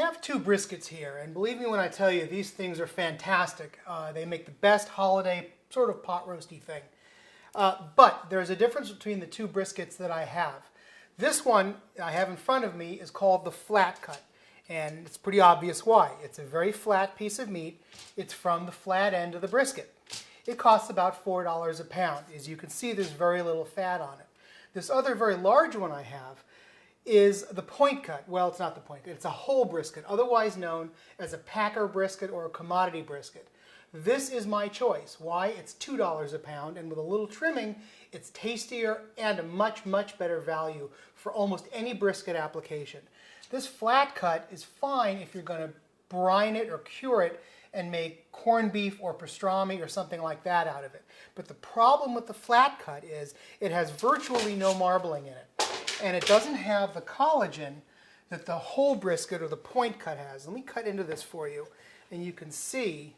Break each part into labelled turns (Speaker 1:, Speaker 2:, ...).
Speaker 1: have two briskets here, and believe me when I tell you, these things are fantastic. They make the best holiday sort of pot roasty thing. But there's a difference between the two briskets that I have. This one I have in front of me is called the flat cut, and it's pretty obvious why. It's a very flat piece of meat. It's from the flat end of the brisket. It costs about $4 a pound. As you can see, there's very little fat on it. This other very large one I have is the point cut. Well, it's not the point cut. It's a whole brisket, otherwise known as a packer brisket or a commodity brisket. This is my choice. Why? It's $2 a pound, and with a little trimming, it's tastier and a much, much better value for almost any brisket application. This flat cut is fine if you're going to brine it or cure it and make corned beef or pastrami or something like that out of it. But the problem with the flat cut is it has virtually no marbling in it. And it doesn't have the collagen that the whole brisket or the point cut has. Let me cut into this for you, and you can see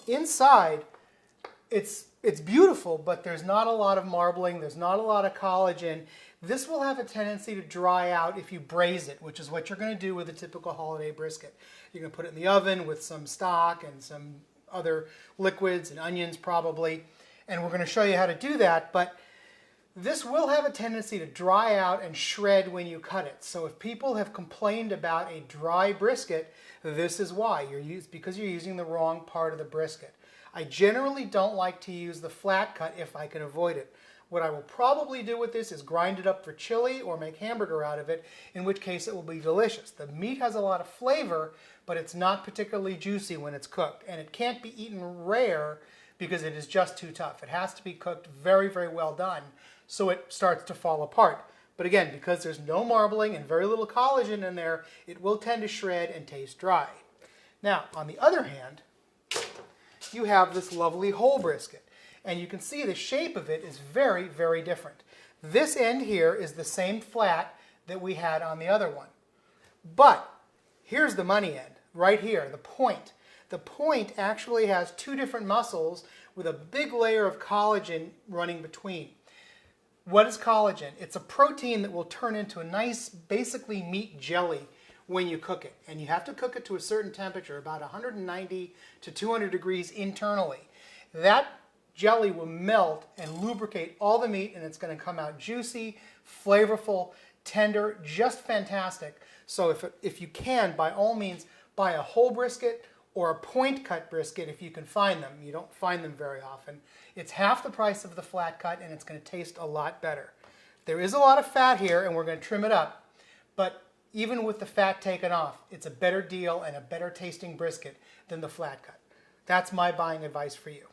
Speaker 1: inside it's beautiful, but there's not a lot of marbling, there's not a lot of collagen. This will have a tendency to dry out if you braise it, which is what you're going to do with a typical holiday brisket. You're going to put it in the oven with some stock and some other liquids and onions probably, and we're going to show you how to do that, but this will have a tendency to dry out and shred when you cut it. So if people have complained about a dry brisket, this is why. Because you're using the wrong part of the brisket. I generally don't like to use the flat cut if I can avoid it. What I will probably do with this is grind it up for chili or make hamburger out of it, in which case it will be delicious. The meat has a lot of flavor, but it's not particularly juicy when it's cooked. And it can't be eaten rare because it is just too tough. It has to be cooked very, very well done, so it starts to fall apart. But again, because there's no marbling and very little collagen in there, it will tend to shred and taste dry. Now, on the other hand, you have this lovely whole brisket. And you can see the shape of it is very, very different. This end here is the same flat that we had on the other one. But here's the money end, right here, the point. The point actually has two different muscles with a big layer of collagen running between. What is collagen? It's a protein that will turn into a nice, basically meat jelly when you cook it. And you have to cook it to a certain temperature, about 190 to 200 degrees internally. That jelly will melt and lubricate all the meat, and it's going to come out juicy, flavorful, tender, just fantastic. So if you can, by all means, buy a whole brisket or a point cut brisket if you can find them. You don't find them very often. It's half the price of the flat cut, and it's going to taste a lot better. There is a lot of fat here, and we're going to trim it up, but even with the fat taken off, it's a better deal and a better tasting brisket than the flat cut. That's my buying advice for you.